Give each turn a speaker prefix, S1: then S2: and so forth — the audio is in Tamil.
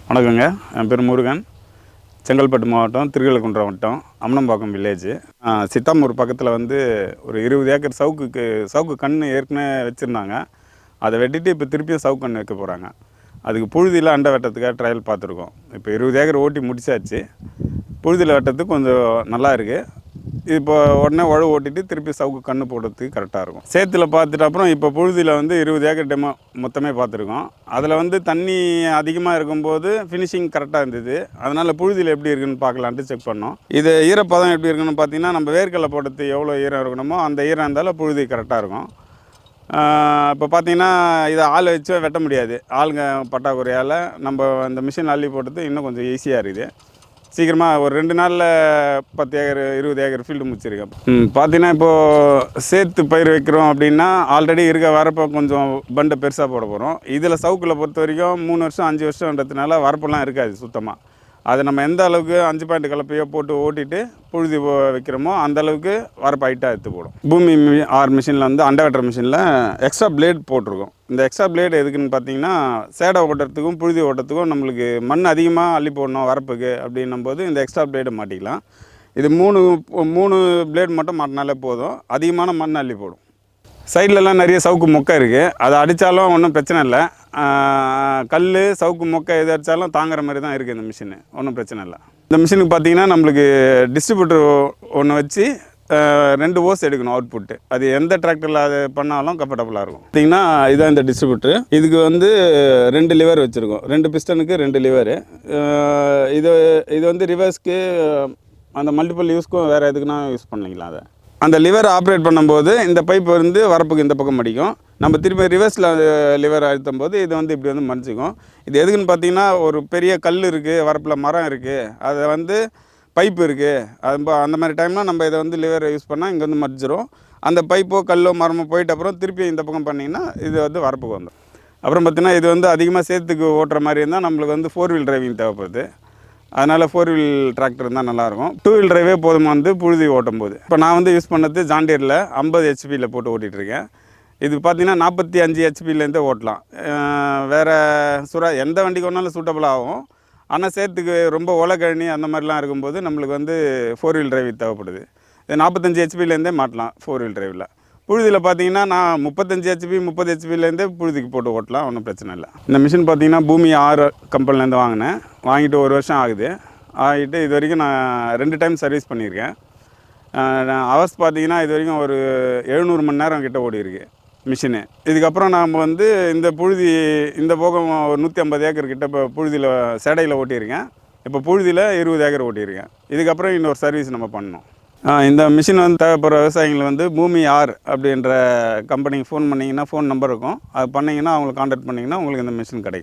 S1: வணக்கங்க. என் பேர் முருகன். செங்கல்பட்டு மாவட்டம், திருக்கழுக்குன்றம் வட்டம், அம்னம்பாக்கம் வில்லேஜ். சித்தாமூர் பக்கத்தில் வந்து ஒரு 20 ஏக்கர் சவுக்கு கன்று ஏற்கனவே வச்சுருந்தாங்க. அதை வெட்டிட்டு இப்போ திருப்பியும் சவுக்கு கன்று வைக்க போகிறாங்க. அதுக்கு புழுதியில் அண்டை வெட்டத்துக்காக ட்ரையல் பார்த்துருக்கோம். இப்போ 20 ஏக்கர் ஓட்டி முடிச்சாச்சு. புழுதியில் வெட்டத்துக்கு கொஞ்சம் நல்லா இருக்குது. இப்போ உடனே உழவு ஓட்டிட்டு திருப்பி சவுக்கு கன்று போடுறதுக்கு கரெக்டாக இருக்கும். சேத்துல பார்த்துட்டு அப்புறம் இப்போ புழுதியில் வந்து 20 ஏக்கர் டெமோ மொத்தமே பார்த்துருக்கோம். அதில் வந்து தண்ணி அதிகமாக இருக்கும்போது ஃபினிஷிங் கரெக்டாக இருந்தது. அதனால் புழுதியில் எப்படி இருக்குன்னு பார்க்கலான்ட்டு செக் பண்ணோம். இது ஈரப்பதம் எப்படி இருக்குன்னு பார்த்தீங்கன்னா, நம்ம வேர்க்கடலை போடுறது எவ்வளோ ஈரம் இருக்கணுமோ அந்த ஈரம் இருந்தாலும் புழுதி கரெக்டாக இருக்கும். இப்போ பார்த்தீங்கன்னா, இதை ஆள் வச்சு வெட்ட முடியாது. ஆளுங்க பற்றாக்குறையால் நம்ம இந்த மிஷின் அள்ளி போட்டது இன்னும் கொஞ்சம் ஈஸியாக இருக்குது. சீக்கிரமாக ஒரு 2 நாளில் 10 ஏக்கர் 20 ஏக்கர் ஃபீல்டு முடிச்சிருக்கேன். பார்த்தீங்கன்னா, இப்போது சேர்த்து பயிர் வைக்கிறோம் அப்படின்னா, ஆல்ரெடி இருக்க வரப்போ கொஞ்சம் பண்டை பெருசாக போட போகிறோம். இதில் சவுக்கில் பொறுத்த வரைக்கும் 3 வருஷம் 5 வருஷன்றதுனால வரப்பெல்லாம் இருக்காது சுத்தமாக. அதை நம்ம எந்த அளவுக்கு 5 பாயிண்ட் கலப்பையோ போட்டு ஓட்டிட்டு புழுதி வைக்கிறோமோ அந்த அளவுக்கு வரப்பு ஹைட்டாக எடுத்து போடும். பூமி ஆர் மிஷினில் வந்து அண்டை வெட்டுற மிஷினில் எக்ஸ்ட்ரா பிளேட் போட்டிருக்கோம். இந்த எக்ஸ்ட்ரா பிளேடு எதுக்குன்னு பார்த்தீங்கன்னா, சேடை ஓட்டுறதுக்கும் புழுதி ஓட்டுறதுக்கும் நம்மளுக்கு மண் அதிகமாக அள்ளி போடணும் வரப்புக்கு அப்படின்னும் போது இந்த எக்ஸ்ட்ரா பிளேடு மாட்டிக்கலாம். இது மூணு பிளேடு மட்டும் மாட்டினாலே போதும், அதிகமான மண் அள்ளி போடும். சைட்லலாம் நிறைய சவுக்கு மொக்கை இருக்குது. அதை அடித்தாலும் ஒன்றும் பிரச்சனை இல்லை. கல் சவுக்கு மொக்கை எது அடித்தாலும் தாங்குற மாதிரி தான் இருக்குது இந்த மிஷினு, ஒன்றும் பிரச்சனை இல்லை. இந்த மிஷினுக்கு பார்த்தீங்கன்னா, நம்மளுக்கு டிஸ்ட்ரிபியூட்டர் ஒன்று வச்சு 2 ஓஸ் எடுக்கணும் அவுட்புட்டு. அது எந்த டிராக்டரில் அது பண்ணாலும் கம்ஃபர்டபுளாக இருக்கும். பார்த்தீங்கன்னா, இதுதான் இந்த டிஸ்ட்ரிபியூட்ரு. இதுக்கு வந்து 2 லிவர் வச்சுருக்கோம். 2 பிஸ்டனுக்கு 2 லிவரு. இது வந்து ரிவர்ஸ்க்கு அந்த மல்டிபிள் யூஸ்க்கும் வேறு எதுக்குன்னா யூஸ் பண்ணிக்கலாம். அதை அந்த லிவர் ஆப்ரேட் பண்ணும்போது இந்த பைப் வந்து வரப்புக்கு இந்த பக்கம் மடிக்கும். நம்ம திரும்பி ரிவர்ஸில் லிவர் அழுத்தும் போது இது வந்து இப்படி வந்து மடிச்சிக்கும். இது எதுக்குன்னு பார்த்தீங்கன்னா, ஒரு பெரிய கல் இருக்குது, வரப்பில் மரம் இருக்குது, அதை வந்து பைப்பு இருக்குது, அது அந்த மாதிரி டைம்னால் நம்ம இதை வந்து லிவர் யூஸ் பண்ணால் இங்கே வந்து மடிச்சிடும். அந்த பைப்போ கல்லோ மரமோ போயிட்ட அப்புறம் திருப்பி இந்த பக்கம் பண்ணிங்கன்னா இது வந்து வரப்புக்கு வந்துடும். அப்புறம் பார்த்திங்கன்னா, இது வந்து அதிகமாக சேத்துக்கு ஓட்டுற மாதிரி இருந்தால் நம்மளுக்கு வந்து 4 வீல் டிரைவிங் தேவைப்படுது. அதனால் 4 வீல் டிராக்டர் இருந்தால் நல்லாயிருக்கும். 2 வீல் டிரைவே போதுமா வந்து புழுதி ஓட்டும் போது. இப்போ நான் வந்து யூஸ் பண்ணது ஜாண்டியரில் 50 ஹெச்பியில் போட்டு ஓட்டிகிட்ருக்கேன். இது பார்த்திங்கன்னா 45 ஹெச்பிலேருந்தே ஓட்டலாம். வேறு எந்த வண்டிக்கு ஒன்றாலும் சூட்டபுளாக ஆகும். ஆனால் சேத்துக்கு ரொம்ப ஓலக்கழனி அந்த மாதிரிலாம் இருக்கும்போது நம்மளுக்கு வந்து 4 வீல் டிரைவ் தேவைப்படுது. இது 45 ஹெச்பிலேருந்தே மாட்டலாம் 4 வீல் டிரைவில். புழுதியில் பார்த்தீங்கன்னா, நான் 35 ஹெச்பி 30 ஹெச்பிலேருந்தே புழுதிக்கு போட்டு ஓட்டலாம், ஒன்றும் பிரச்சனை இல்லை. இந்த மிஷின் பார்த்தீங்கன்னா, பூமி 6 கம்பெனிலேருந்து வாங்கினேன். வாங்கிட்டு 1 வருஷம் ஆகுது. இது வரைக்கும் நான் 2 டைம் சர்வீஸ் பண்ணியிருக்கேன். ஹவர்ஸ் பார்த்தீங்கன்னா, இது வரைக்கும் ஒரு 700 மணி நேரம் கிட்ட ஓடி இருக்கு மிஷினு. இதுக்கப்புறம் நாம் வந்து இந்த புழுதி இந்த போகம் ஒரு 150 ஏக்கர் கிட்ட இப்போ புழுதியில் சேடையில் ஓட்டியிருக்கேன். இப்போ புழுதியில் 20 ஏக்கர் ஓட்டியிருக்கேன். இதுக்கப்புறம் இன்னொரு சர்வீஸ் நம்ம பண்ணணும். இந்த மிஷின் வந்து தேவைப்படுற விவசாயிகள் வந்து பூமி ஆர் அப்படின்ற கம்பெனிக்கு ஃபோன் பண்ணிங்கன்னா, ஃபோன் நம்பர் இருக்கும், அது பண்ணிங்கன்னா அவங்களை கான்டாக்ட் பண்ணிங்கன்னா உங்களுக்கு இந்த மிஷின் கிடைக்கும்.